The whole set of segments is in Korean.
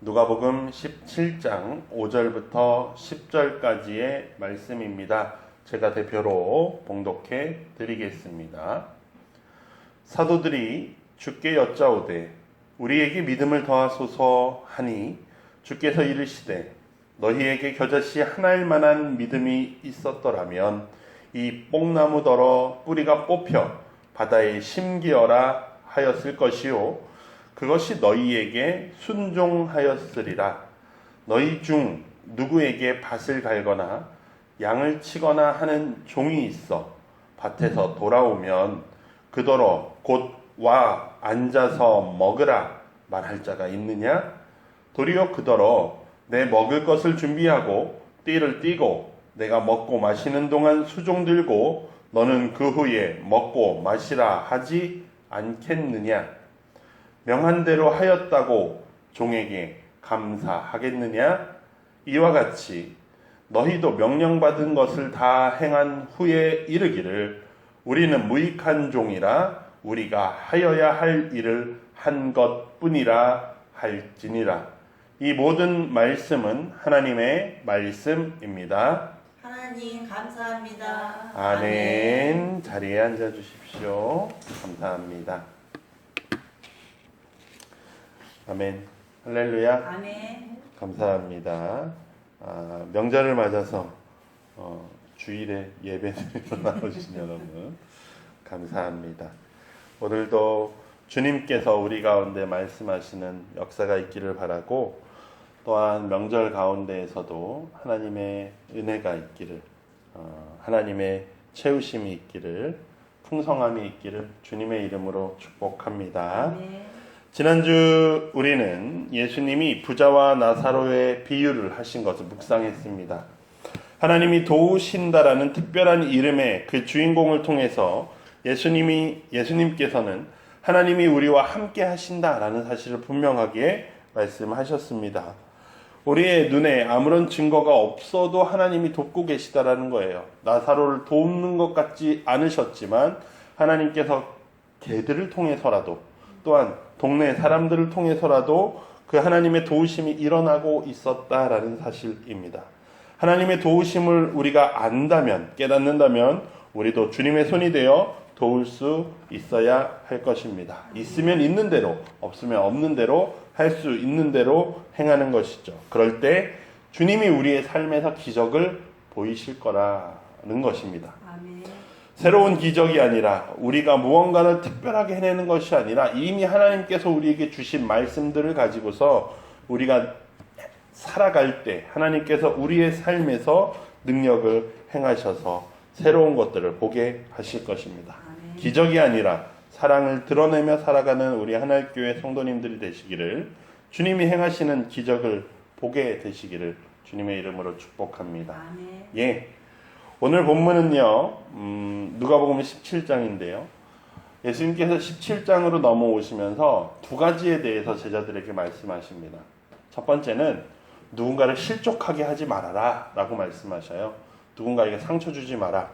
누가복음 17장 5절부터 10절까지의 말씀입니다. 제가 대표로 봉독해 드리겠습니다. 사도들이 주께 여짜오되 우리에게 믿음을 더하소서 하니 주께서 이르시되 너희에게 겨자씨 하나일 만한 믿음이 있었더라면 이 뽕나무더러 뿌리가 뽑혀 바다에 심기어라 하였을 것이요 그것이 너희에게 순종하였으리라. 너희 중 누구에게 밭을 갈거나 양을 치거나 하는 종이 있어 밭에서 돌아오면 그더러 곧 와 앉아서 먹으라 말할 자가 있느냐? 도리어 그더러 내 먹을 것을 준비하고 띠를 띠고 내가 먹고 마시는 동안 수종 들고 너는 그 후에 먹고 마시라 하지 않겠느냐? 명한 대로 하였다고 종에게 감사하겠느냐? 이와 같이 너희도 명령받은 것을 다 행한 후에 이르기를 우리는 무익한 종이라 우리가 하여야 할 일을 한 것뿐이라 할지니라. 이 모든 말씀은 하나님의 말씀입니다. 하나님 감사합니다. 아멘. 자리에 앉아 주십시오. 감사합니다. 아멘. 할렐루야. 아멘. 감사합니다. 명절을 맞아서 주일에 예배드리러 나오신 여러분 감사합니다. 오늘도 주님께서 우리 가운데 말씀하시는 역사가 있기를 바라고 또한 명절 가운데에서도 하나님의 은혜가 있기를 하나님의 채우심이 있기를 풍성함이 있기를 주님의 이름으로 축복합니다. 아멘. 지난주 우리는 예수님이 부자와 나사로의 비유를 하신 것을 묵상했습니다. 하나님이 도우신다라는 특별한 이름의 그 주인공을 통해서 예수님께서는 하나님이 우리와 함께 하신다라는 사실을 분명하게 말씀하셨습니다. 우리의 눈에 아무런 증거가 없어도 하나님이 돕고 계시다라는 거예요. 나사로를 돕는 것 같지 않으셨지만 하나님께서 개들을 통해서라도 또한 동네 사람들을 통해서라도 그 하나님의 도우심이 일어나고 있었다라는 사실입니다. 하나님의 도우심을 우리가 안다면, 깨닫는다면 우리도 주님의 손이 되어 도울 수 있어야 할 것입니다. 있으면 있는 대로, 없으면 없는 대로, 할 수 있는 대로 행하는 것이죠. 그럴 때 주님이 우리의 삶에서 기적을 보이실 거라는 것입니다. 아멘. 새로운 기적이 아니라 우리가 무언가를 특별하게 해내는 것이 아니라 이미 하나님께서 우리에게 주신 말씀들을 가지고서 우리가 살아갈 때 하나님께서 우리의 삶에서 능력을 행하셔서 새로운 것들을 보게 하실 것입니다. 아멘. 기적이 아니라 사랑을 드러내며 살아가는 우리 하나님교회 성도님들이 되시기를 주님이 행하시는 기적을 보게 되시기를 주님의 이름으로 축복합니다. 아멘. 예. 오늘 본문은요, 누가복음 17장인데요. 예수님께서 17장으로 넘어오시면서 두 가지에 대해서 제자들에게 말씀하십니다. 첫 번째는 누군가를 실족하게 하지 말아라 라고 말씀하셔요. 누군가에게 상처 주지 마라.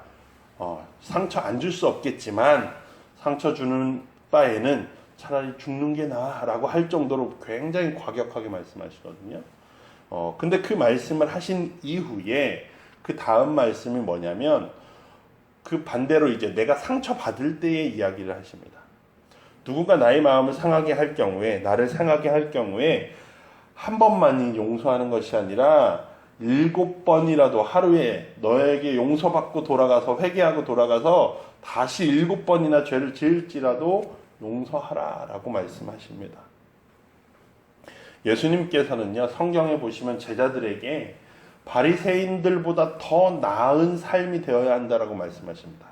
상처 안 줄 수 없겠지만 상처 주는 바에는 차라리 죽는 게 나아 라고 할 정도로 굉장히 과격하게 말씀하시거든요. 근데 그 말씀을 하신 이후에 그 다음 말씀이 뭐냐면 그 반대로 이제 내가 상처받을 때의 이야기를 하십니다. 누군가 나의 마음을 상하게 할 경우에, 나를 상하게 할 경우에 한 번만이 용서하는 것이 아니라 7번이라도 하루에 너에게 용서받고 돌아가서 회개하고 돌아가서 다시 7번이나 죄를 지을지라도 용서하라 라고 말씀하십니다. 예수님께서는요, 성경에 보시면 제자들에게 바리새인들보다 더 나은 삶이 되어야 한다라고 말씀하십니다.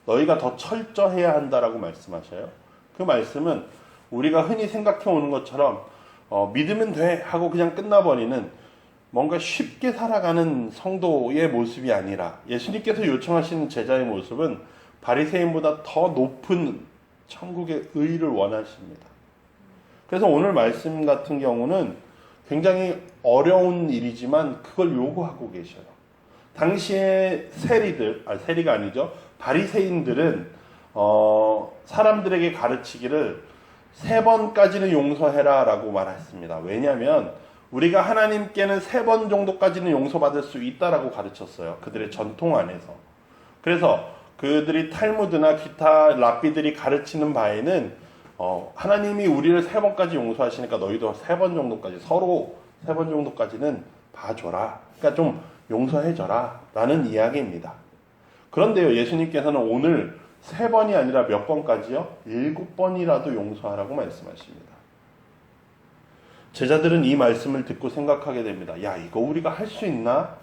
너희가 더 철저해야 한다라고 말씀하셔요. 그 말씀은 우리가 흔히 생각해 오는 것처럼 믿으면 돼 하고 그냥 끝나버리는 뭔가 쉽게 살아가는 성도의 모습이 아니라 예수님께서 요청하시는 제자의 모습은 바리새인보다 더 높은 천국의 의를 원하십니다. 그래서 오늘 말씀 같은 경우는 굉장히 어려운 일이지만 그걸 요구하고 계셔요. 당시에 세리가 아니죠. 바리새인들은 사람들에게 가르치기를 3번까지는 용서해라 라고 말했습니다. 왜냐하면 우리가 하나님께는 3번 정도까지는 용서받을 수 있다라고 가르쳤어요. 그들의 전통 안에서. 그래서 그들이 탈무드나 기타 랍비들이 가르치는 바에는 하나님이 우리를 3번까지 용서하시니까 너희도 3번 정도까지, 서로 3번 정도까지는 봐줘라. 그러니까 좀 용서해줘라 라는 이야기입니다. 그런데요, 예수님께서는 오늘 3번이 아니라 몇 번까지요? 7번이라도 용서하라고 말씀하십니다. 제자들은 이 말씀을 듣고 생각하게 됩니다. 야, 이거 우리가 할 수 있나?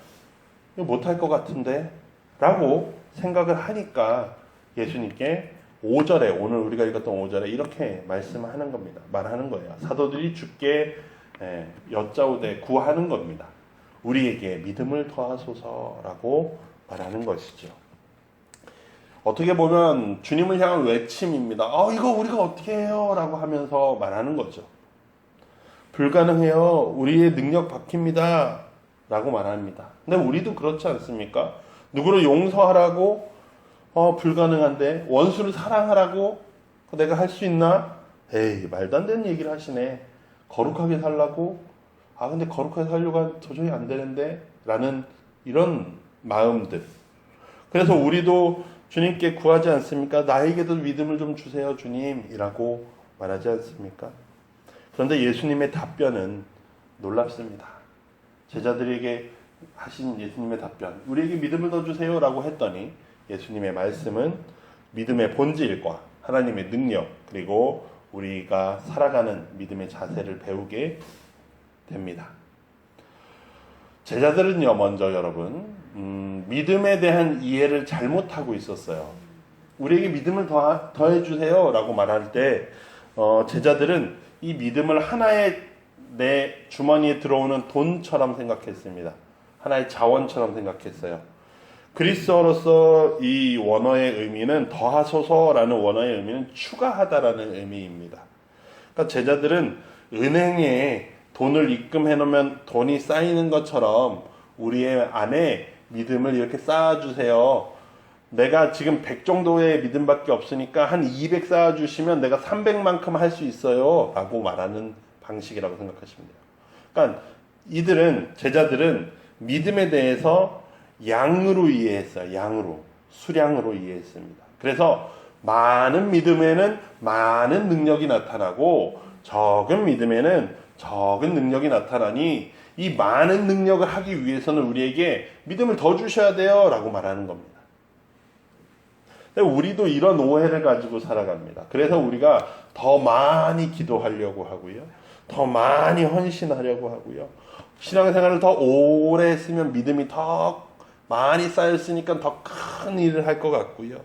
이거 못할 것 같은데? 라고 생각을 하니까 예수님께 5절에, 오늘 우리가 읽었던 5절에 이렇게 말씀하는 겁니다. 말하는 거예요. 사도들이 주께 여짜오되 구하는 겁니다. 우리에게 믿음을 더하소서라고 말하는 것이죠. 어떻게 보면 주님을 향한 외침입니다. 이거 우리가 어떻게 해요? 라고 하면서 말하는 거죠. 불가능해요. 우리의 능력 박힙니다. 라고 말합니다. 근데 우리도 그렇지 않습니까? 누구를 용서하라고? 불가능한데. 원수를 사랑하라고? 내가 할 수 있나? 에이, 말도 안 되는 얘기를 하시네. 거룩하게 살라고? 근데 거룩하게 살려고 도저히 안 되는데? 라는 이런 마음들. 그래서 우리도 주님께 구하지 않습니까? 나에게도 믿음을 좀 주세요, 주님. 이라고 말하지 않습니까? 그런데 예수님의 답변은 놀랍습니다. 제자들에게 하신 예수님의 답변, 우리에게 믿음을 더 주세요 라고 했더니 예수님의 말씀은 믿음의 본질과 하나님의 능력, 그리고 우리가 살아가는 믿음의 자세를 배우게 됩니다. 제자들은요, 먼저 여러분, 믿음에 대한 이해를 잘못하고 있었어요. 우리에게 믿음을 더해주세요 라고 말할 때 제자들은 이 믿음을 하나의 내 주머니에 들어오는 돈처럼 생각했습니다. 하나의 자원처럼 생각했어요. 그리스어로서 이 원어의 의미는 더하소서라는 원어의 의미는 추가하다라는 의미입니다. 그러니까 제자들은 은행에 돈을 입금해 놓으면 돈이 쌓이는 것처럼 우리의 안에 믿음을 이렇게 쌓아주세요. 내가 지금 100 정도의 믿음밖에 없으니까 한 200 쌓아주시면 내가 300만큼 할 수 있어요. 라고 말하는 방식이라고 생각하시면 돼요. 그러니까 제자들은 믿음에 대해서 양으로 이해했어요. 양으로. 수량으로 이해했습니다. 그래서 많은 믿음에는 많은 능력이 나타나고 적은 믿음에는 적은 능력이 나타나니 이 많은 능력을 하기 위해서는 우리에게 믿음을 더 주셔야 돼요. 라고 말하는 겁니다. 우리도 이런 오해를 가지고 살아갑니다. 그래서 우리가 더 많이 기도하려고 하고요. 더 많이 헌신하려고 하고요. 신앙생활을 더 오래 했으면 믿음이 더 많이 쌓였으니까 더 큰 일을 할 것 같고요.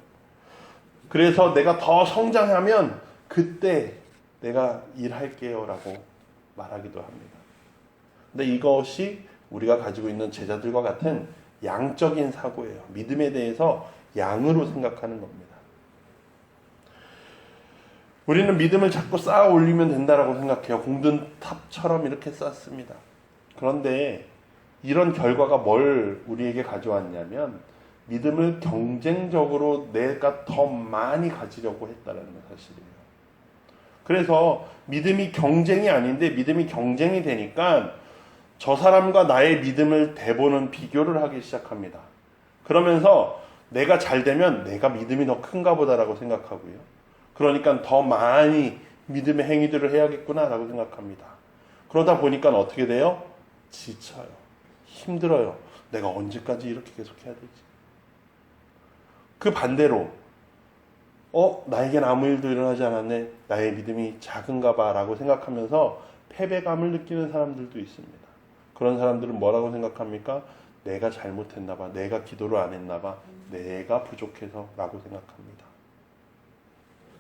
그래서 내가 더 성장하면 그때 내가 일할게요 라고 말하기도 합니다. 근데 이것이 우리가 가지고 있는 제자들과 같은 양적인 사고예요. 믿음에 대해서 양으로 생각하는 겁니다. 우리는 믿음을 자꾸 쌓아 올리면 된다라고 생각해요. 공든 탑처럼 이렇게 쌓습니다. 그런데 이런 결과가 뭘 우리에게 가져왔냐면 믿음을 경쟁적으로 내가 더 많이 가지려고 했다는 사실이에요. 그래서 믿음이 경쟁이 아닌데 믿음이 경쟁이 되니까 저 사람과 나의 믿음을 대보는 비교를 하기 시작합니다. 그러면서 내가 잘 되면 내가 믿음이 더 큰가 보다라고 생각하고요. 그러니까 더 많이 믿음의 행위들을 해야겠구나 라고 생각합니다. 그러다 보니까 어떻게 돼요? 지쳐요. 힘들어요. 내가 언제까지 이렇게 계속 해야 되지? 그 반대로 나에겐 아무 일도 일어나지 않았네. 나의 믿음이 작은가 봐 라고 생각하면서 패배감을 느끼는 사람들도 있습니다. 그런 사람들은 뭐라고 생각합니까? 내가 잘못했나 봐. 내가 기도를 안 했나 봐. 내가 부족해서 라고 생각합니다.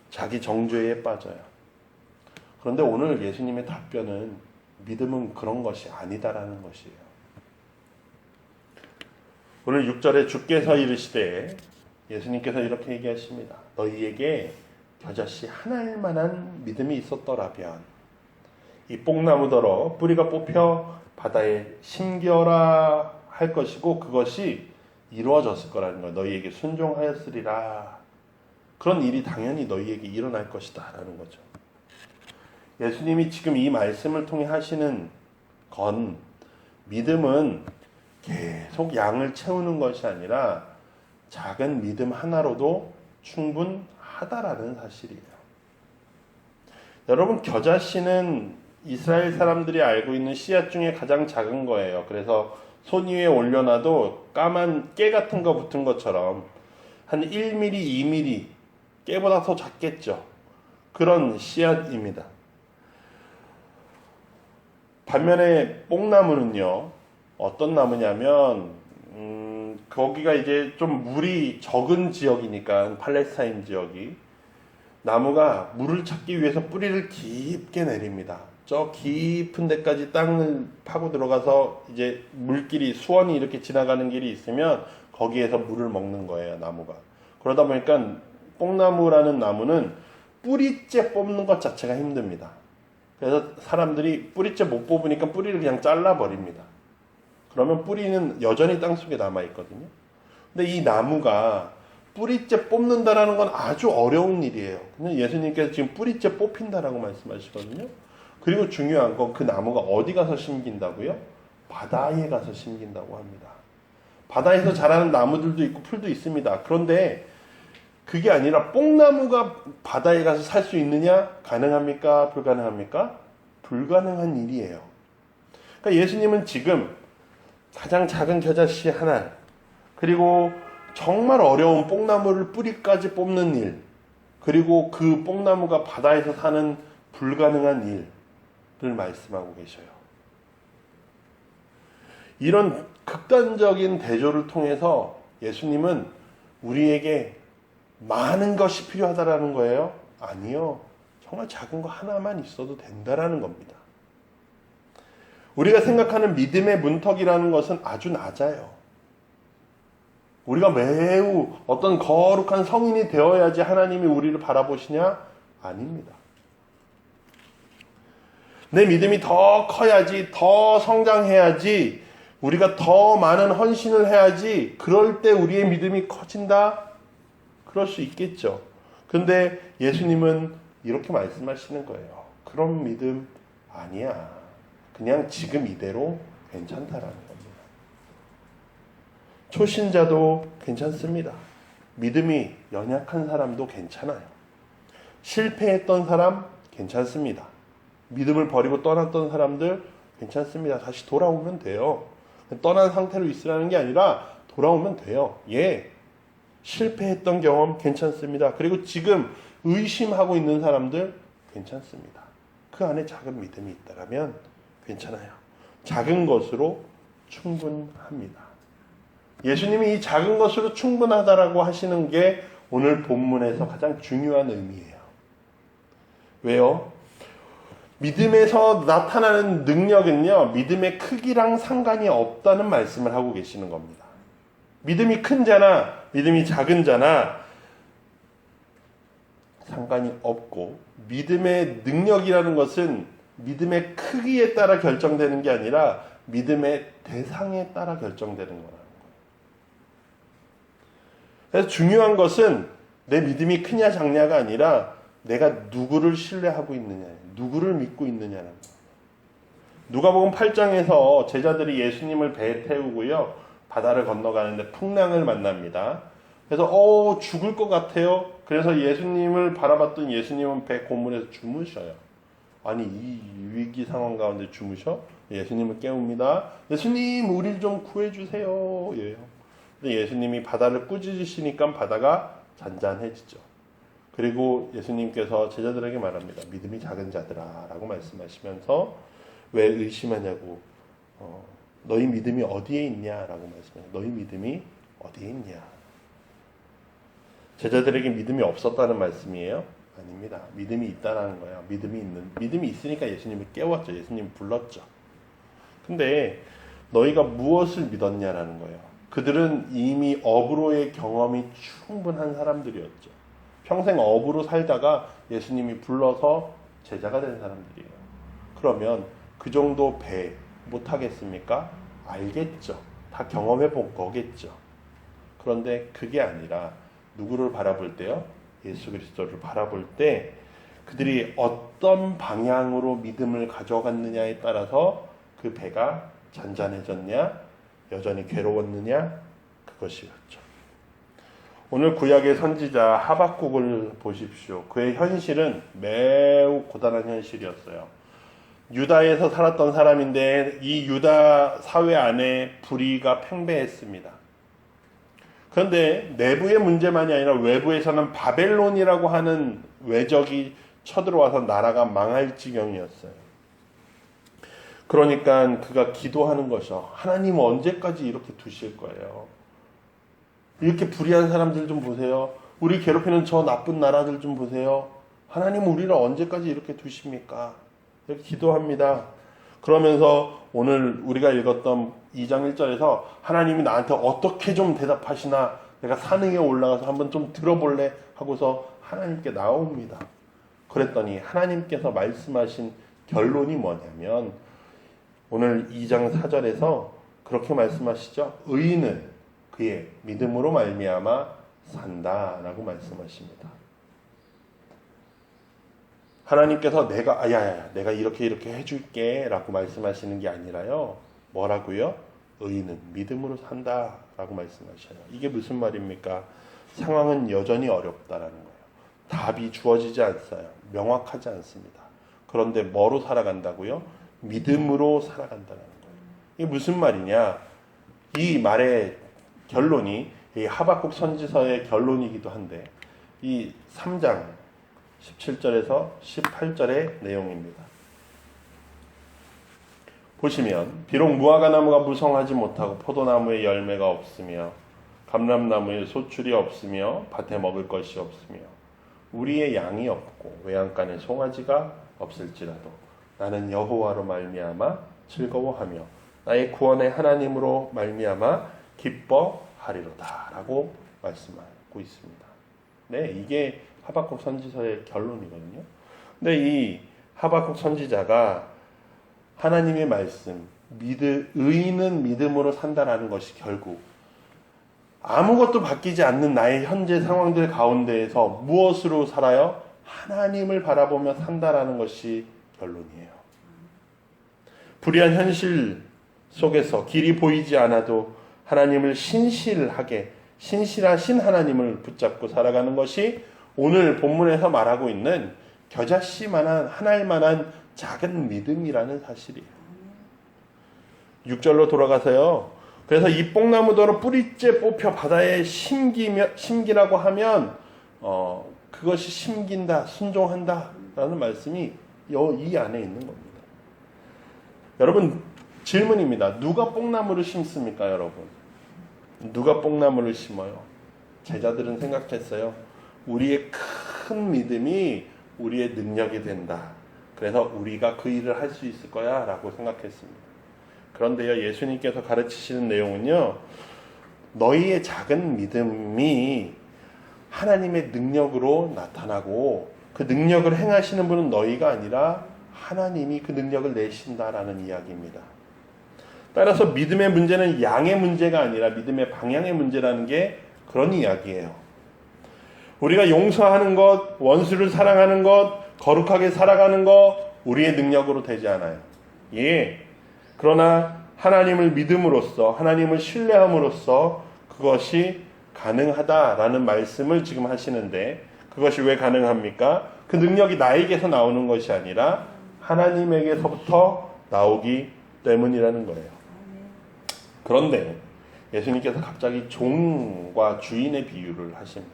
자기 정죄에 빠져요. 그런데 오늘 예수님의 답변은 믿음은 그런 것이 아니다라는 것이에요. 오늘 6절에 주께서 이르시되 예수님께서 이렇게 얘기하십니다. 너희에게 겨자씨 하나일 만한 믿음이 있었더라면 이 뽕나무더러 뿌리가 뽑혀 바다에 심겨라 할 것이고 그것이 이루어졌을 거라는 거예요. 너희에게 순종하였으리라. 그런 일이 당연히 너희에게 일어날 것이다 라는 거죠. 예수님이 지금 이 말씀을 통해 하시는 건 믿음은 계속 양을 채우는 것이 아니라 작은 믿음 하나로도 충분하다라는 사실이에요. 여러분, 겨자씨는 이스라엘 사람들이 알고 있는 씨앗 중에 가장 작은 거예요. 그래서 손 위에 올려놔도 까만 깨 같은 거 붙은 것처럼 한 1mm, 2mm 깨보다 더 작겠죠. 그런 씨앗입니다. 반면에 뽕나무는요, 어떤 나무냐면 거기가 이제 좀 물이 적은 지역이니까, 팔레스타인 지역이 나무가 물을 찾기 위해서 뿌리를 깊게 내립니다. 저 깊은 데까지 땅을 파고 들어가서 이제 물길이, 수원이 이렇게 지나가는 길이 있으면 거기에서 물을 먹는 거예요, 나무가. 그러다 보니까 뽕나무라는 나무는 뿌리째 뽑는 것 자체가 힘듭니다. 그래서 사람들이 뿌리째 못 뽑으니까 뿌리를 그냥 잘라버립니다. 그러면 뿌리는 여전히 땅속에 남아있거든요. 근데 이 나무가 뿌리째 뽑는다라는 건 아주 어려운 일이에요. 근데 예수님께서 지금 뿌리째 뽑힌다라고 말씀하시거든요. 그리고 중요한 건 그 나무가 어디 가서 심긴다고요? 바다에 가서 심긴다고 합니다. 바다에서 자라는 나무들도 있고 풀도 있습니다. 그런데 그게 아니라 뽕나무가 바다에 가서 살 수 있느냐? 가능합니까? 불가능합니까? 불가능한 일이에요. 그러니까 예수님은 지금 가장 작은 겨자씨 하나, 그리고 정말 어려운 뽕나무를 뿌리까지 뽑는 일, 그리고 그 뽕나무가 바다에서 사는 불가능한 일을 말씀하고 계셔요. 이런 극단적인 대조를 통해서 예수님은 우리에게 많은 것이 필요하다라는 거예요? 아니요. 정말 작은 거 하나만 있어도 된다라는 겁니다. 우리가 생각하는 믿음의 문턱이라는 것은 아주 낮아요. 우리가 매우 어떤 거룩한 성인이 되어야지 하나님이 우리를 바라보시냐? 아닙니다. 내 믿음이 더 커야지, 더 성장해야지, 우리가 더 많은 헌신을 해야지, 그럴 때 우리의 믿음이 커진다? 그럴 수 있겠죠. 근데 예수님은 이렇게 말씀하시는 거예요. 그런 믿음 아니야. 그냥 지금 이대로 괜찮다라는 겁니다. 초신자도 괜찮습니다. 믿음이 연약한 사람도 괜찮아요. 실패했던 사람 괜찮습니다. 믿음을 버리고 떠났던 사람들 괜찮습니다. 다시 돌아오면 돼요. 떠난 상태로 있으라는 게 아니라 돌아오면 돼요. 예, 실패했던 경험 괜찮습니다. 그리고 지금 의심하고 있는 사람들 괜찮습니다. 그 안에 작은 믿음이 있다면 괜찮아요. 작은 것으로 충분합니다. 예수님이 이 작은 것으로 충분하다라고 하시는 게 오늘 본문에서 가장 중요한 의미예요. 왜요? 믿음에서 나타나는 능력은요, 믿음의 크기랑 상관이 없다는 말씀을 하고 계시는 겁니다. 믿음이 큰 자나 믿음이 작은 자나 상관이 없고, 믿음의 능력이라는 것은 믿음의 크기에 따라 결정되는 게 아니라 믿음의 대상에 따라 결정되는 거라는 거예요. 그래서 중요한 것은 내 믿음이 크냐 작냐가 아니라 내가 누구를 신뢰하고 있느냐, 누구를 믿고 있느냐는 거예요. 누가복음 8장에서 제자들이 예수님을 배에 태우고요, 바다를 건너가는데 풍랑을 만납니다. 그래서 죽을 것 같아요. 그래서 예수님을 바라봤던 예수님은 배 고문에서 주무셔요. 아니, 이 위기 상황 가운데 주무셔? 예수님을 깨웁니다. 예수님, 우리를 좀 구해주세요. 예요. 근데 예수님이 바다를 꾸짖으시니까 바다가 잔잔해지죠. 그리고 예수님께서 제자들에게 말합니다. 믿음이 작은 자들아 라고 말씀하시면서 왜 의심하냐고, 너희 믿음이 어디에 있냐라고 말씀해요. 너희 믿음이 어디에 있냐. 제자들에게 믿음이 없었다는 말씀이에요? 아닙니다. 믿음이 있다라는 거예요. 믿음이 있으니까 예수님을 깨웠죠. 예수님 불렀죠. 근데 너희가 무엇을 믿었냐라는 거예요. 그들은 이미 업으로의 경험이 충분한 사람들이었죠. 평생 업으로 살다가 예수님이 불러서 제자가 된 사람들이에요. 그러면 그 정도 배 못하겠습니까? 알겠죠. 다 경험해 본 거겠죠. 그런데 그게 아니라 누구를 바라볼 때요? 예수 그리스도를 바라볼 때 그들이 어떤 방향으로 믿음을 가져갔느냐에 따라서 그 배가 잔잔해졌냐? 여전히 괴로웠느냐? 그것이었죠. 오늘 구약의 선지자 하박국을 보십시오. 그의 현실은 매우 고단한 현실이었어요. 유다에서 살았던 사람인데 이 유다 사회 안에 불의가 팽배했습니다. 그런데 내부의 문제만이 아니라 외부에서는 바벨론이라고 하는 외적이 쳐들어와서 나라가 망할 지경이었어요. 그러니까 그가 기도하는 것이요. 하나님 언제까지 이렇게 두실 거예요? 이렇게 불의한 사람들 좀 보세요. 우리 괴롭히는 저 나쁜 나라들 좀 보세요. 하나님 우리를 언제까지 이렇게 두십니까? 이렇게 기도합니다. 그러면서 오늘 우리가 읽었던 2장 1절에서 하나님이 나한테 어떻게 좀 대답하시나 내가 산위에 올라가서 한번 좀 들어볼래 하고서 하나님께 나옵니다. 그랬더니 하나님께서 말씀하신 결론이 뭐냐면 오늘 2장 4절에서 그렇게 말씀하시죠. 의인은 그의 믿음으로 말미암아 산다라고 말씀하십니다. 하나님께서 내가 이렇게 해줄게 라고 말씀하시는 게 아니라요. 뭐라고요? 의인은 믿음으로 산다 라고 말씀하셔요. 이게 무슨 말입니까? 상황은 여전히 어렵다라는 거예요. 답이 주어지지 않아요. 명확하지 않습니다. 그런데 뭐로 살아간다고요? 믿음으로 살아간다는 거예요. 이게 무슨 말이냐? 이 말의 결론이 이 하박국 선지서의 결론이기도 한데 이 3장 17절에서 18절의 내용입니다. 보시면 비록 무화과 나무가 무성하지 못하고 포도나무에 열매가 없으며 감람나무에 소출이 없으며 밭에 먹을 것이 없으며 우리의 양이 없고 외양간에 송아지가 없을지라도 나는 여호와로 말미암아 즐거워하며 나의 구원의 하나님으로 말미암아 기뻐하리로다 라고 말씀하고 있습니다. 네, 이게 하박국 선지서의 결론이거든요. 근데 이 하박국 선지자가 하나님의 말씀, 의인은 믿음으로 산다라는 것이 결국 아무것도 바뀌지 않는 나의 현재 상황들 가운데에서 무엇으로 살아요? 하나님을 바라보며 산다라는 것이 결론이에요. 불의한 현실 속에서 길이 보이지 않아도 하나님을 신실하신 하나님을 붙잡고 살아가는 것이 오늘 본문에서 말하고 있는 겨자씨만한 하나일만한 작은 믿음이라는 사실이에요. 6절로 돌아가서요. 그래서 이 뽕나무더러 뿌리째 뽑혀 바다에 심기라고 하면 그것이 심긴다, 순종한다 라는 말씀이 이 안에 있는 겁니다. 여러분 질문입니다. 누가 뽕나무를 심습니까, 여러분? 누가 뽕나무를 심어요? 제자들은 생각했어요. 우리의 큰 믿음이 우리의 능력이 된다. 그래서 우리가 그 일을 할 수 있을 거야 라고 생각했습니다. 그런데요, 예수님께서 가르치시는 내용은요, 너희의 작은 믿음이 하나님의 능력으로 나타나고 그 능력을 행하시는 분은 너희가 아니라 하나님이 그 능력을 내신다라는 이야기입니다. 따라서 믿음의 문제는 양의 문제가 아니라 믿음의 방향의 문제라는 게 그런 이야기예요. 우리가 용서하는 것, 원수를 사랑하는 것, 거룩하게 살아가는 것 우리의 능력으로 되지 않아요. 그러나 하나님을 믿음으로써 하나님을 신뢰함으로써 그것이 가능하다라는 말씀을 지금 하시는데 그것이 왜 가능합니까? 그 능력이 나에게서 나오는 것이 아니라 하나님에게서부터 나오기 때문이라는 거예요. 그런데 예수님께서 갑자기 종과 주인의 비유를 하십니다.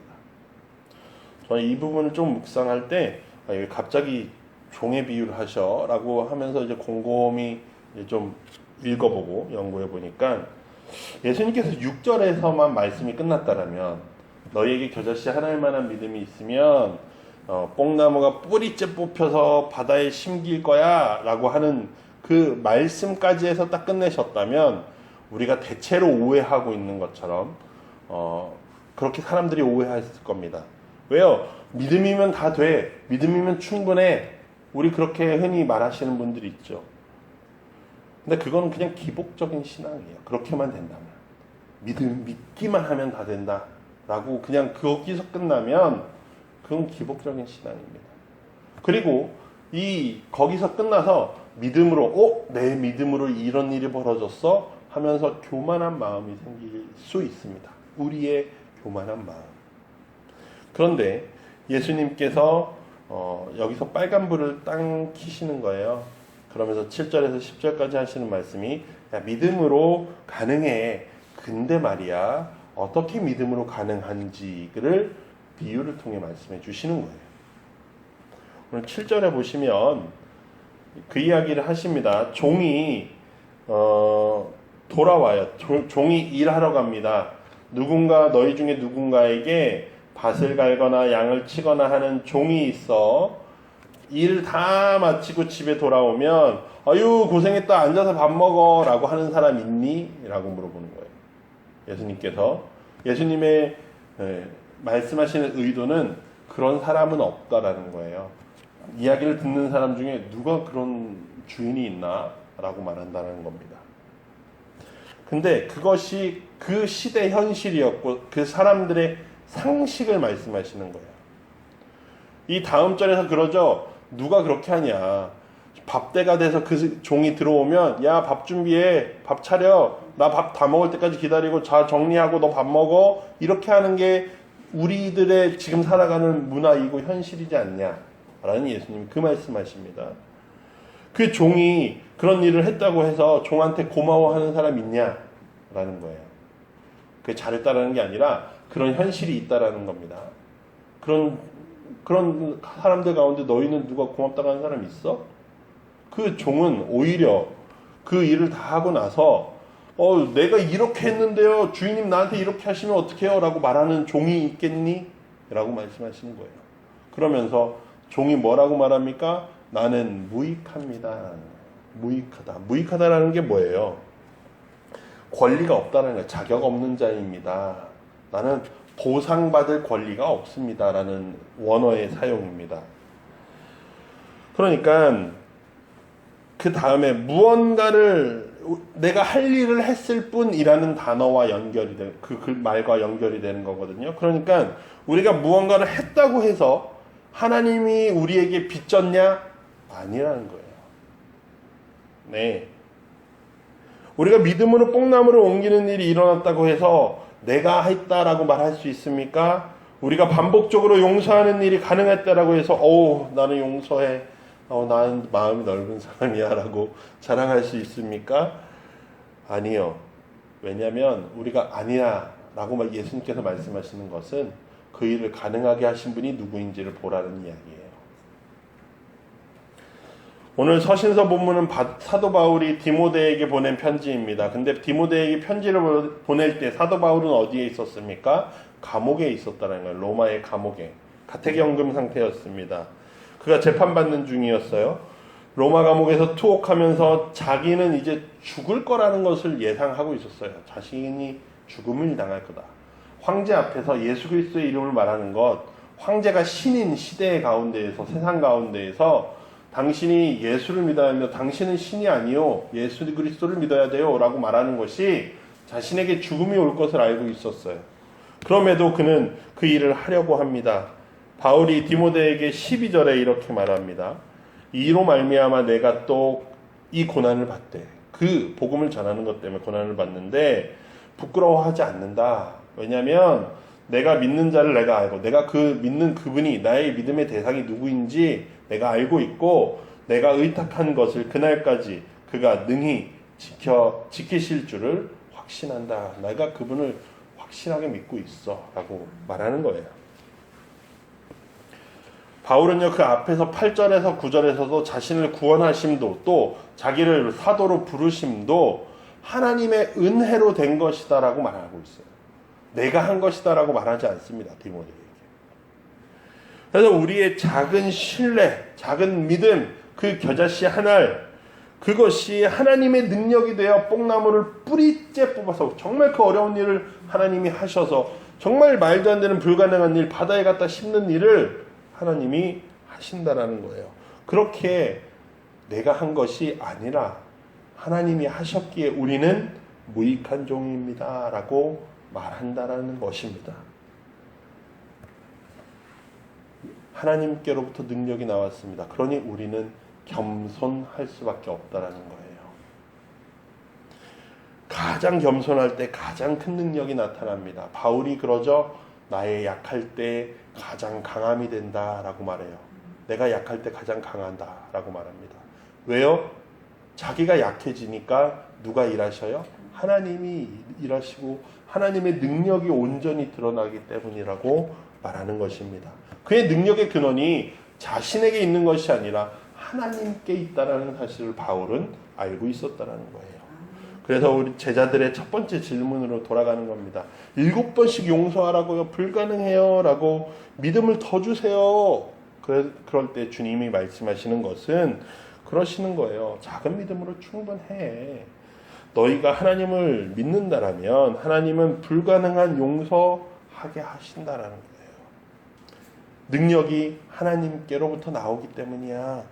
저는 이 부분을 좀 묵상할 때 갑자기 종의 비유를 하셔라고 하면서 이제 곰곰이 좀 읽어보고 연구해 보니까 예수님께서 6절에서만 말씀이 끝났다라면 너희에게 겨자씨 하나일 만한 믿음이 있으면 뽕나무가 뿌리째 뽑혀서 바다에 심길 거야 라고 하는 그 말씀까지 해서 딱 끝내셨다면 우리가 대체로 오해하고 있는 것처럼 그렇게 사람들이 오해했을 겁니다. 왜요? 믿음이면 다 돼. 믿음이면 충분해. 우리 그렇게 흔히 말하시는 분들이 있죠. 근데 그거는 그냥 기복적인 신앙이에요. 그렇게만 된다면. 믿기만 하면 다 된다. 라고 그냥 거기서 끝나면 그건 기복적인 신앙입니다. 그리고 거기서 끝나서 믿음으로 내 믿음으로 이런 일이 벌어졌어 하면서 교만한 마음이 생길 수 있습니다. 우리의 교만한 마음. 그런데 예수님께서 여기서 빨간불을 땅 켜시는 거예요. 그러면서 7절에서 10절까지 하시는 말씀이 야, 믿음으로 가능해. 근데 말이야 어떻게 믿음으로 가능한지를 비유를 통해 말씀해 주시는 거예요. 오늘 7절에 보시면 그 이야기를 하십니다. 종이 돌아와요. 종이 일하러 갑니다. 너희 중에 누군가에게 밭을 갈거나 양을 치거나 하는 종이 있어. 일 다 마치고 집에 돌아오면 아유 고생했다 앉아서 밥 먹어 라고 하는 사람 있니? 라고 물어보는 거예요. 예수님의 말씀하시는 의도는 그런 사람은 없다라는 거예요. 이야기를 듣는 사람 중에 누가 그런 주인이 있나? 라고 말한다는 겁니다. 근데 그것이 그 시대 현실이었고 그 사람들의 상식을 말씀하시는 거예요. 이 다음 절에서 그러죠. 누가 그렇게 하냐. 밥때가 돼서 그 종이 들어오면 야, 밥 준비해. 밥 차려. 나 밥 다 먹을 때까지 기다리고 자 정리하고 너 밥 먹어. 이렇게 하는 게 우리들의 지금 살아가는 문화이고 현실이지 않냐. 라는 예수님이 그 말씀하십니다. 그 종이 그런 일을 했다고 해서 종한테 고마워하는 사람 있냐? 라는 거예요. 그게 잘했다라는 게 아니라 그런 현실이 있다라는 겁니다. 그런 사람들 가운데 너희는 누가 고맙다고 하는 사람 있어? 그 종은 오히려 그 일을 다 하고 나서 내가 이렇게 했는데요. 주인님 나한테 이렇게 하시면 어떡해요? 라고 말하는 종이 있겠니? 라고 말씀하시는 거예요. 그러면서 종이 뭐라고 말합니까? 나는 무익합니다. 무익하다. 무익하다라는 게 뭐예요? 권리가 없다는 거예요. 자격 없는 자입니다. 나는 보상받을 권리가 없습니다. 라는 원어의 사용입니다. 그러니까 그 다음에 무언가를 내가 할 일을 했을 뿐이라는 단어와 연결이 돼, 그 말과 연결이 되는 거거든요. 그러니까 우리가 무언가를 했다고 해서 하나님이 우리에게 빚졌냐? 아니라는 거예요. 네. 우리가 믿음으로 뽕나무를 옮기는 일이 일어났다고 해서 내가 했다라고 말할 수 있습니까? 우리가 반복적으로 용서하는 일이 가능했다라고 해서 나는 용서해. 나는 마음이 넓은 사람이야 라고 자랑할 수 있습니까? 아니요. 왜냐하면 우리가 아니야 라고 예수님께서 말씀하시는 것은 그 일을 가능하게 하신 분이 누구인지를 보라는 이야기예요. 오늘 서신서 본문은 사도 바울이 디모데에게 보낸 편지입니다. 근데 디모데에게 편지를 보낼 때 사도 바울은 어디에 있었습니까? 감옥에 있었다는 거예요. 로마의 감옥에. 가택연금 상태였습니다. 그가 재판받는 중이었어요. 로마 감옥에서 투옥하면서 자기는 이제 죽을 거라는 것을 예상하고 있었어요. 자신이 죽음을 당할 거다. 황제 앞에서 예수 그리스도의 이름을 말하는 것, 황제가 신인 시대 가운데에서, 세상 가운데에서 당신이 예수를 믿어야 합니다. 당신은 신이 아니요 예수 그리스도를 믿어야 돼요 라고 말하는 것이 자신에게 죽음이 올 것을 알고 있었어요. 그럼에도 그는 그 일을 하려고 합니다. 바울이 디모데에게 12절에 이렇게 말합니다. 이로 말미암아 내가 또 이 고난을 받되, 그 복음을 전하는 것 때문에 고난을 받는데 부끄러워하지 않는다. 왜냐하면 내가 믿는 자를 내가 알고, 내가 그 믿는 그분이 나의 믿음의 대상이 누구인지 내가 알고 있고, 내가 의탁한 것을 그날까지 그가 능히 지키실 줄을 확신한다. 내가 그분을 확실하게 믿고 있어 라고 말하는 거예요. 바울은요, 그 앞에서 8절에서 9절에서도 자신을 구원하심도, 또 자기를 사도로 부르심도 하나님의 은혜로 된 것이다 라고 말하고 있어요. 내가 한 것이다 라고 말하지 않습니다. 디모데에게. 그래서 우리의 작은 신뢰, 작은 믿음, 그 겨자씨 하나, 그것이 하나님의 능력이 되어 뽕나무를 뿌리째 뽑아서 정말 그 어려운 일을 하나님이 하셔서 정말 말도 안 되는 불가능한 일, 바다에 갖다 심는 일을 하나님이 하신다라는 거예요. 그렇게 내가 한 것이 아니라 하나님이 하셨기에 우리는 무익한 종입니다 라고 말한다라는 것입니다. 하나님께로부터 능력이 나왔습니다. 그러니 우리는 겸손할 수밖에 없다라는 거예요. 가장 겸손할 때 가장 큰 능력이 나타납니다. 바울이 그러죠. 나의 약할 때 가장 강함이 된다라고 말해요. 내가 약할 때 가장 강한다라고 말합니다. 왜요? 자기가 약해지니까 누가 일하셔요? 하나님이 일하시고 하나님의 능력이 온전히 드러나기 때문이라고 말하는 것입니다. 그의 능력의 근원이 자신에게 있는 것이 아니라 하나님께 있다라는 사실을 바울은 알고 있었다라는 거예요. 그래서 우리 제자들의 첫 번째 질문으로 돌아가는 겁니다. 7번씩 용서하라고요? 불가능해요? 라고 믿음을 더 주세요. 그럴 때 주님이 말씀하시는 것은 그러시는 거예요. 작은 믿음으로 충분해. 너희가 하나님을 믿는다라면 하나님은 불가능한 용서하게 하신다라는 거예요. 능력이 하나님께로부터 나오기 때문이야.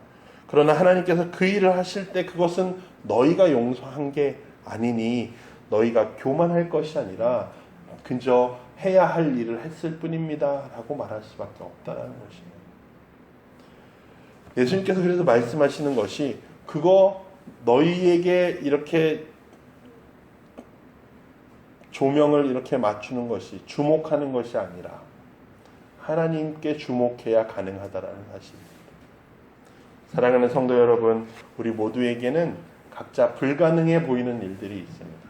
그러나 하나님께서 그 일을 하실 때 그것은 너희가 용서한 게 아니니 너희가 교만할 것이 아니라 그저 해야 할 일을 했을 뿐입니다 라고 말할 수밖에 없다라는 것이에요. 예수님께서 그래서 말씀하시는 것이 그거 너희에게 이렇게 조명을 이렇게 맞추는 것이 주목하는 것이 아니라 하나님께 주목해야 가능하다라는 사실입니다. 사랑하는 성도 여러분, 우리 모두에게는 각자 불가능해 보이는 일들이 있습니다.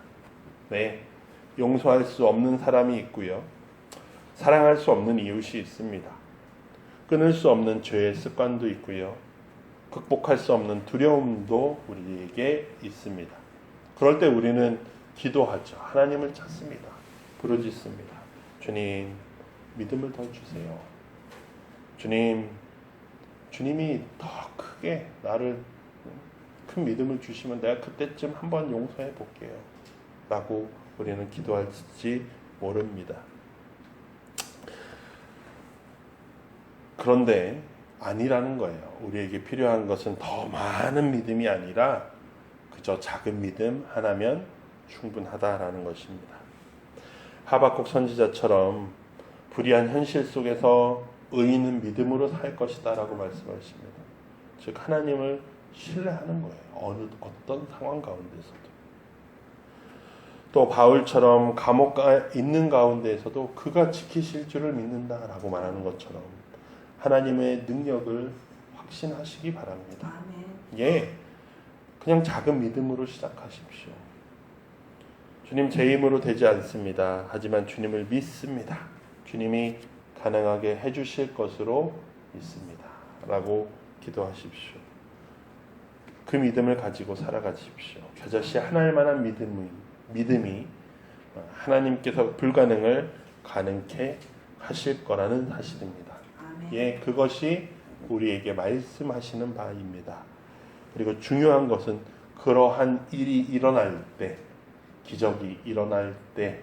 네, 용서할 수 없는 사람이 있고요. 사랑할 수 없는 이웃이 있습니다. 끊을 수 없는 죄의 습관도 있고요. 극복할 수 없는 두려움도 우리에게 있습니다. 그럴 때 우리는 기도하죠. 하나님을 찾습니다. 부르짖습니다. 주님, 믿음을 더 주세요. 주님이 더 크게 나를 큰 믿음을 주시면 내가 그때쯤 한번 용서해 볼게요. 라고 우리는 기도할지 모릅니다. 그런데 아니라는 거예요. 우리에게 필요한 것은 더 많은 믿음이 아니라 그저 작은 믿음 하나면 충분하다라는 것입니다. 하박국 선지자처럼 불의한 현실 속에서 의인은 믿음으로 살 것이다 라고 말씀하십니다. 즉 하나님을 신뢰하는 거예요. 어떤 상황 가운데서도. 또 바울처럼 감옥에 있는 가운데에서도 그가 지키실 줄을 믿는다라고 말하는 것처럼 하나님의 능력을 확신하시기 바랍니다. 예, 그냥 작은 믿음으로 시작하십시오. 주님, 제 힘으로 되지 않습니다. 하지만 주님을 믿습니다. 주님이 가능하게 해주실 것으로 믿습니다. 라고 기도하십시오. 그 믿음을 가지고 살아가십시오. 겨자씨 하나일 만한 믿음이 하나님께서 불가능을 가능케 하실 거라는 사실입니다. 아멘. 예, 그것이 우리에게 말씀하시는 바입니다. 그리고 중요한 것은 그러한 일이 일어날 때, 기적이 일어날 때,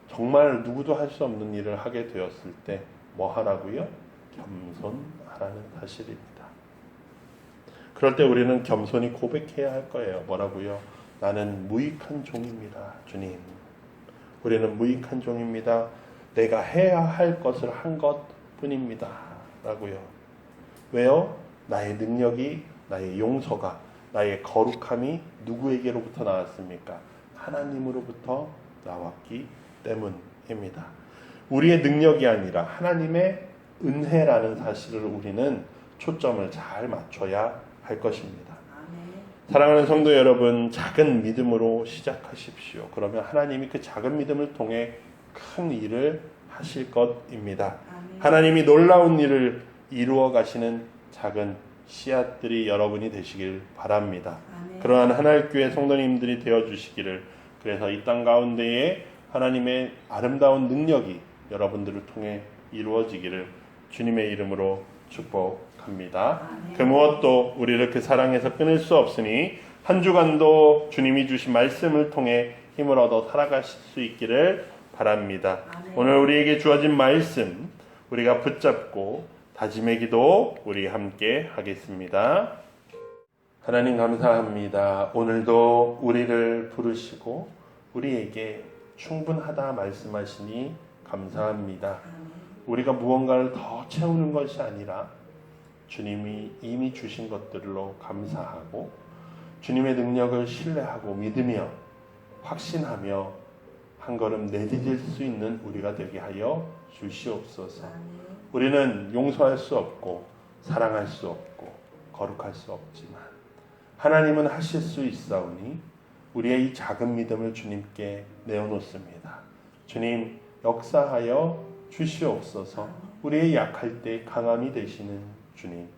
정말 누구도 할 수 없는 일을 하게 되었을 때 뭐 하라고요? 겸손하라는 사실입니다. 그럴 때 우리는 겸손히 고백해야 할 거예요. 뭐라고요? 나는 무익한 종입니다. 주님, 우리는 무익한 종입니다. 내가 해야 할 것을 한 것뿐입니다. 라고요. 왜요? 나의 능력이, 나의 용서가, 나의 거룩함이 누구에게로부터 나왔습니까? 하나님으로부터 나왔기 때문입니다. 우리의 능력이 아니라 하나님의 은혜라는 사실을 우리는 초점을 잘 맞춰야 할 것입니다. 아멘. 사랑하는 성도 여러분, 작은 믿음으로 시작하십시오. 그러면 하나님이 그 작은 믿음을 통해 큰 일을 하실 것입니다. 아멘. 하나님이 놀라운 일을 이루어 가시는 작은 씨앗들이 여러분이 되시길 바랍니다. 아멘. 그러한 하나님교회 성도님들이 되어주시기를, 그래서 이 땅 가운데에 하나님의 아름다운 능력이 여러분들을 통해 이루어지기를 주님의 이름으로 축복합니다. 아멘. 그 무엇도 우리를 그 사랑에서 끊을 수 없으니 한 주간도 주님이 주신 말씀을 통해 힘을 얻어 살아가실 수 있기를 바랍니다. 아멘. 오늘 우리에게 주어진 말씀 우리가 붙잡고 다짐의 기도 우리 함께 하겠습니다. 하나님 감사합니다. 오늘도 우리를 부르시고 우리에게 충분하다 말씀하시니 감사합니다. 아멘. 우리가 무언가를 더 채우는 것이 아니라 주님이 이미 주신 것들로 감사하고 주님의 능력을 신뢰하고 믿으며 확신하며 한 걸음 내디딜 수 있는 우리가 되게 하여 주시옵소서. 우리는 용서할 수 없고 사랑할 수 없고 거룩할 수 없지만 하나님은 하실 수 있사오니 우리의 이 작은 믿음을 주님께 내어놓습니다. 주님 역사하여 주시옵소서. 우리의 약할 때 강함이 되시는 주님,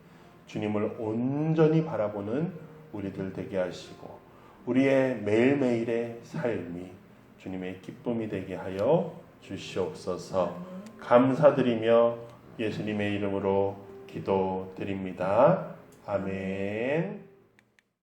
주님을 온전히 바라보는 우리들 되게 하시고 우리의 매일매일의 삶이 주님의 기쁨이 되게 하여 주시옵소서. 감사드리며 예수님의 이름으로 기도드립니다. 아멘.